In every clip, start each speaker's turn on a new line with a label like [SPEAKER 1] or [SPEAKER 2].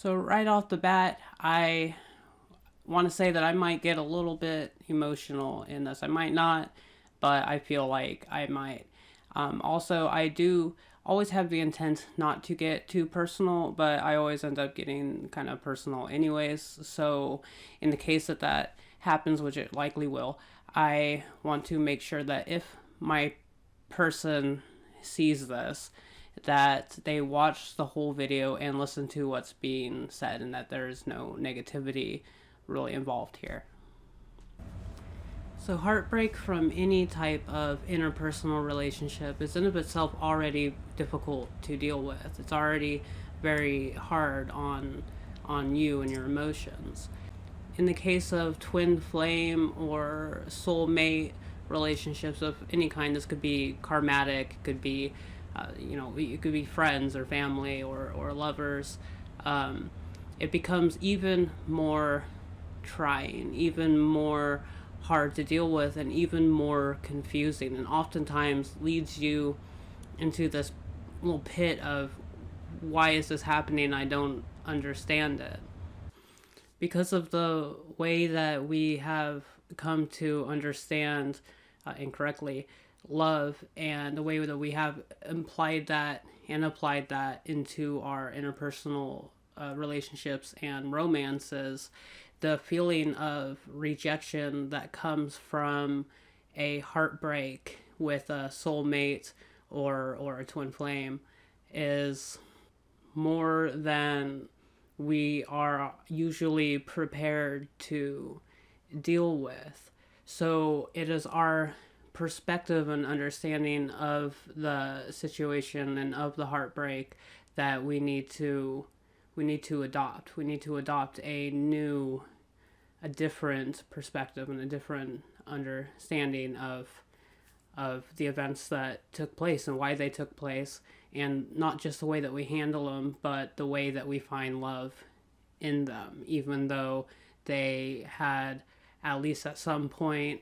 [SPEAKER 1] So right off the bat, I want to say that I might get a little bit emotional in this. I might not, but I feel like I might. Also, I do always have the intent not to get too personal, but I always end up getting kind of personal anyways. So, in the case that that happens, which it likely will, I want to make sure that if my person sees this, that they watch the whole video and listen to what's being said, and that there's no negativity really involved here. So heartbreak from any type of interpersonal relationship is in of itself already difficult to deal with. It's already very hard on you and your emotions. In the case of twin flame or soulmate relationships of any kind, this could be karmatic, it could be it could be friends or family or lovers. It becomes even more trying, even more hard to deal with, and even more confusing, and oftentimes leads you into this little pit of, why is this happening? I don't understand it. Because of the way that we have come to understand incorrectly love, and the way that we have implied that and applied that into our interpersonal relationships and romances, the feeling of rejection that comes from a heartbreak with a soulmate or a twin flame is more than we are usually prepared to deal with. So it is our perspective and understanding of the situation and of the heartbreak that we need to adopt. We need to adopt a different perspective and a different understanding of the events that took place and why they took place, and not just the way that we handle them, but the way that we find love in them, even though they had, at least at some point,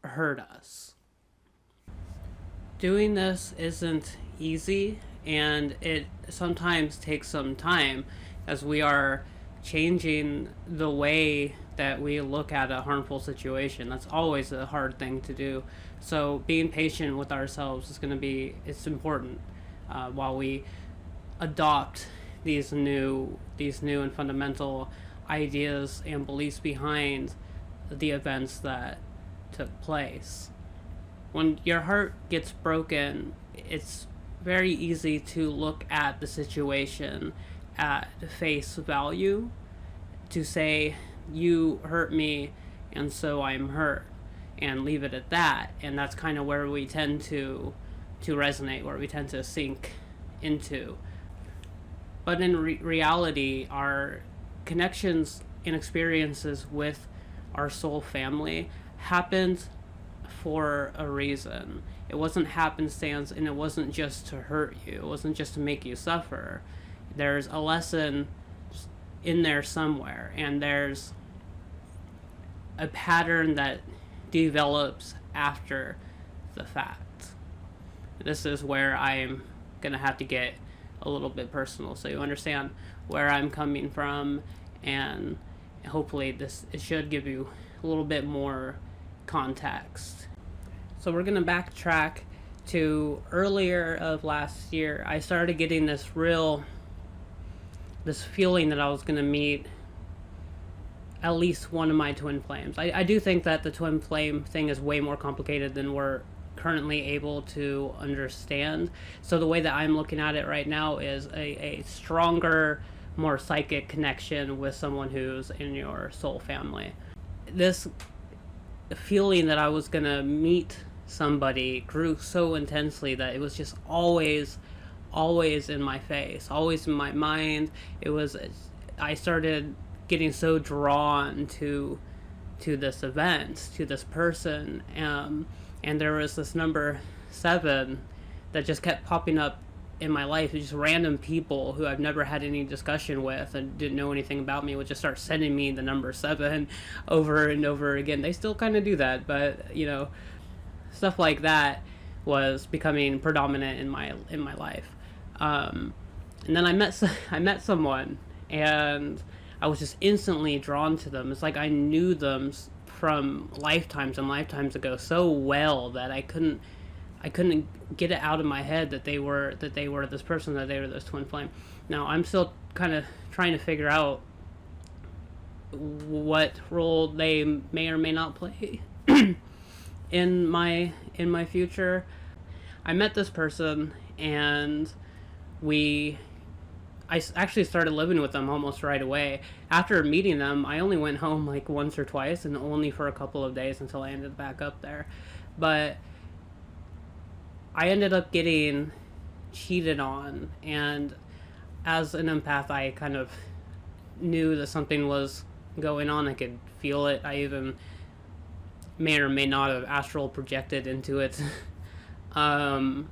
[SPEAKER 1] hurt us. Doing this isn't easy, and it sometimes takes some time, as we are changing the way that we look at a harmful situation. That's always a hard thing to do. So being patient with ourselves is going to be, it's important while we adopt these new and fundamental ideas and beliefs behind the events that took place. When your heart gets broken, it's very easy to look at the situation at face value, to say, you hurt me and so I'm hurt, and leave it at that. And that's kind of where we tend to resonate, where we tend to sink into. But in reality, our connections and experiences with our soul family happened for a reason. It wasn't happenstance, and it wasn't just to hurt you. It wasn't just to make you suffer. There's a lesson in there somewhere, and there's a pattern that develops after the fact. This is where I'm gonna have to get a little bit personal, so you understand where I'm coming from, and hopefully it should give you a little bit more context. So we're gonna backtrack to earlier of last year. I started getting this feeling that I was gonna meet at least one of my twin flames. I do think that the twin flame thing is way more complicated than we're currently able to understand. So the way that I'm looking at it right now is a stronger, more psychic connection with someone who's in your soul family. This feeling that I was gonna meet somebody grew so intensely that it was just always in my face, always in my mind. I started getting so drawn to this event, to this person, and there was this number 7 that just kept popping up in my life. Just random people who I've never had any discussion with and didn't know anything about me would just start sending me the number 7 over and over again. They still kind of do that, but stuff like that was becoming predominant in my life. And then I met someone and I was just instantly drawn to them. It's like I knew them from lifetimes and lifetimes ago so well that I couldn't get it out of my head that they were this person, that they were this twin flame. Now I'm still kind of trying to figure out what role they may or may not play in my future. I met this person, and we I actually started living with them almost right away. After meeting them, I only went home like once or twice, and only for a couple of days until I ended back up there. But I ended up getting cheated on, and as an empath, I kind of knew that something was going on. I could feel it. I even may or may not have astral projected into it. um,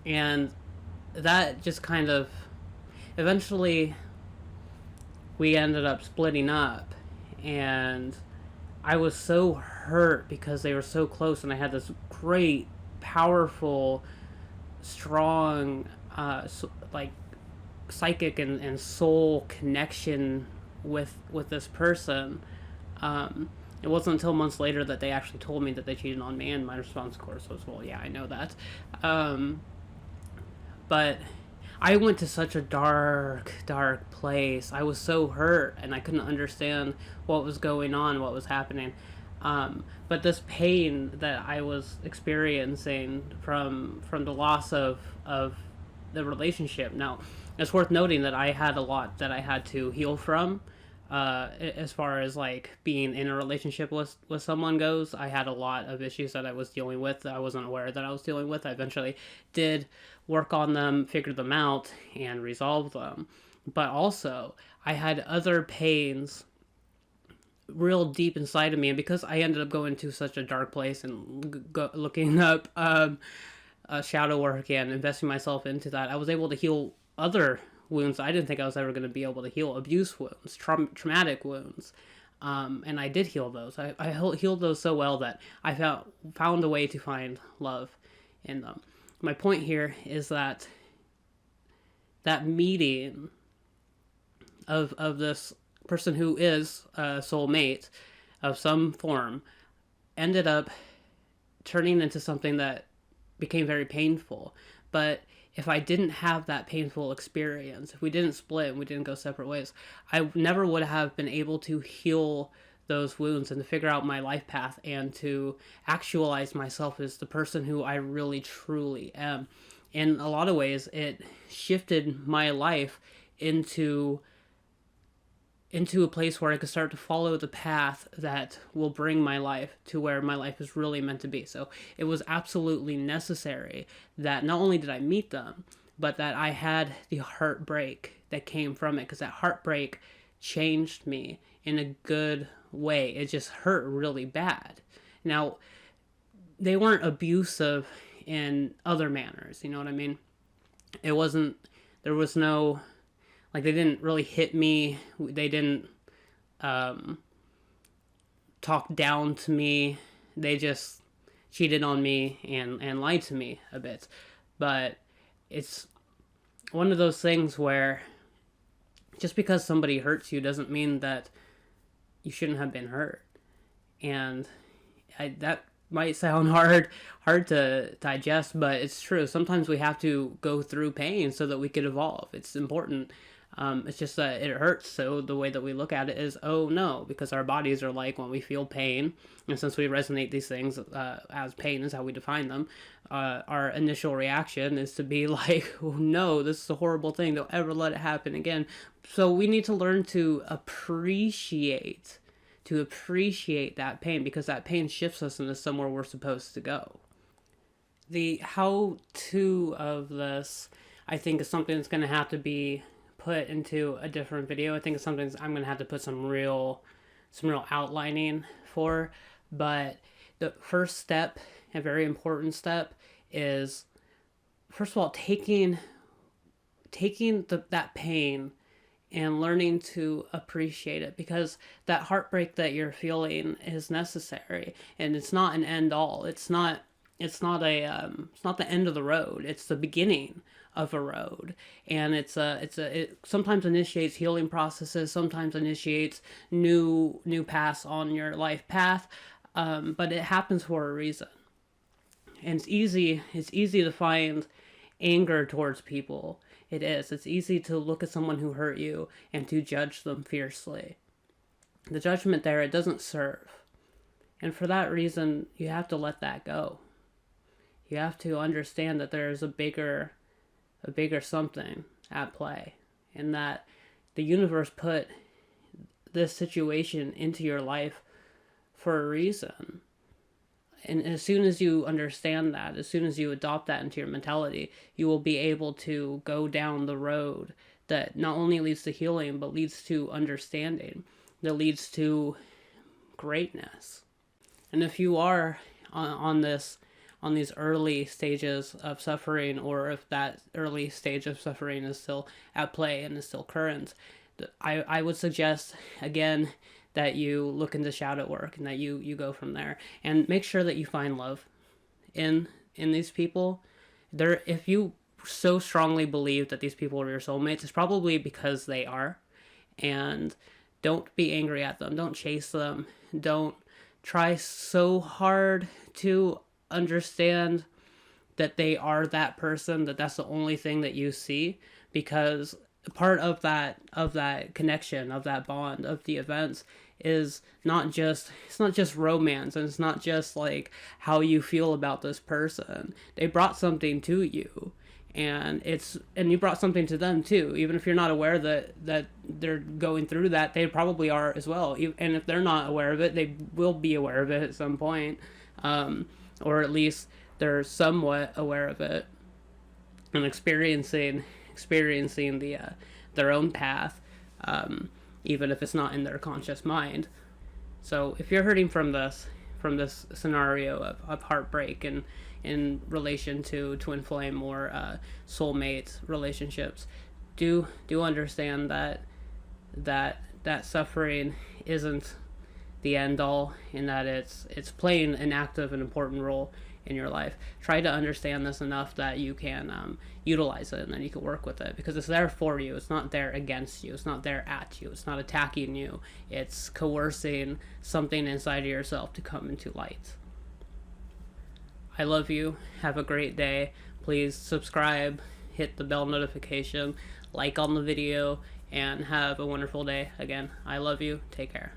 [SPEAKER 1] and that just kind of eventually we ended up splitting up, and I was so hurt because they were so close, and I had this great, powerful, strong, like psychic and soul connection with this person. It wasn't until months later that they actually told me that they cheated on me, and my response, of course, was, "Well, yeah, I know that." But I went to such a dark, dark place. I was so hurt, and I couldn't understand what was going on, what was happening. But this pain that I was experiencing from the loss of the relationship. Now, it's worth noting that I had a lot that I had to heal from. As far as like being in a relationship with someone goes, I had a lot of issues that I was dealing with that I wasn't aware that I was dealing with. I eventually did work on them, figure them out, and resolve them. But also, I had other pains real deep inside of me, and because I ended up going to such a dark place and looking up shadow work and investing myself into that, I was able to heal other wounds I didn't think I was ever going to be able to heal. Abuse wounds, traumatic wounds, and I did heal those. I healed those so well that I found a way to find love in them. My point here is that meeting of this person who is a soulmate of some form ended up turning into something that became very painful. But if I didn't have that painful experience, if we didn't split and we didn't go separate ways, I never would have been able to heal those wounds and to figure out my life path and to actualize myself as the person who I really truly am. In a lot of ways, it shifted my life into a place where I could start to follow the path that will bring my life to where my life is really meant to be. So it was absolutely necessary that not only did I meet them, but that I had the heartbreak that came from it, because that heartbreak changed me in a good way. It just hurt really bad. Now, they weren't abusive in other manners, you know what I mean? There was no, like, they didn't really hit me. They didn't talk down to me. They just cheated on me and lied to me a bit. But it's one of those things where just because somebody hurts you doesn't mean that you shouldn't have been hurt. And that might sound hard to digest, but it's true. Sometimes we have to go through pain so that we could evolve. It's important. It's just that it hurts, so the way that we look at it is, oh no, because our bodies are like, when we feel pain, and since we resonate these things as pain is how we define them, our initial reaction is to be like, oh no, this is a horrible thing, don't ever let it happen again. So we need to learn to appreciate that pain, because that pain shifts us into somewhere we're supposed to go. The how-to of this, I think, is something that's going to have to be put into a different video. I think it's something I'm going to have to put some real outlining for. But the first step, a very important step, is, first of all, taking that pain and learning to appreciate it, because that heartbreak that you're feeling is necessary, and it's not an end all. It's not the end of the road. It's the beginning of a road, and it sometimes initiates healing processes, sometimes initiates new paths on your life path, but it happens for a reason. And it's easy to find anger towards people. It's easy to look at someone who hurt you and to judge them fiercely. The judgment there, it doesn't serve. And for that reason, you have to let that go. You have to understand that there's a bigger something at play, and that the universe put this situation into your life for a reason. And as soon as you understand that, as soon as you adopt that into your mentality, you will be able to go down the road that not only leads to healing, but leads to understanding, that leads to greatness. And if you are on these early stages of suffering, or if that early stage of suffering is still at play and is still current, I would suggest, again, that you look into shadow work, and that you go from there, and make sure that you find love in these people. If you so strongly believe that these people are your soulmates, it's probably because they are. And don't be angry at them. Don't chase them. Don't try so hard to understand that they are that person, that that's the only thing that you see, because part of that connection, of that bond, of the events, is not just romance, and it's not just like how you feel about this person. They brought something to you, and you brought something to them too. Even if you're not aware that they're going through that, they probably are as well. And if they're not aware of it, they will be aware of it at some point, or at least they're somewhat aware of it, and experiencing their own path, even if it's not in their conscious mind. So if you're hurting from this scenario of heartbreak, and in relation to twin flame or soulmate relationships, do understand that suffering isn't the end all, in that it's playing an active and important role in your life. Try to understand this enough that you can utilize it, and then you can work with it, because it's there for you. It's not there against you. It's not there at you. It's not attacking you. It's coercing something inside of yourself to come into light. I love you. Have a great day. Please subscribe, hit the bell notification, like on the video, and have a wonderful day. Again, I love you. Take care.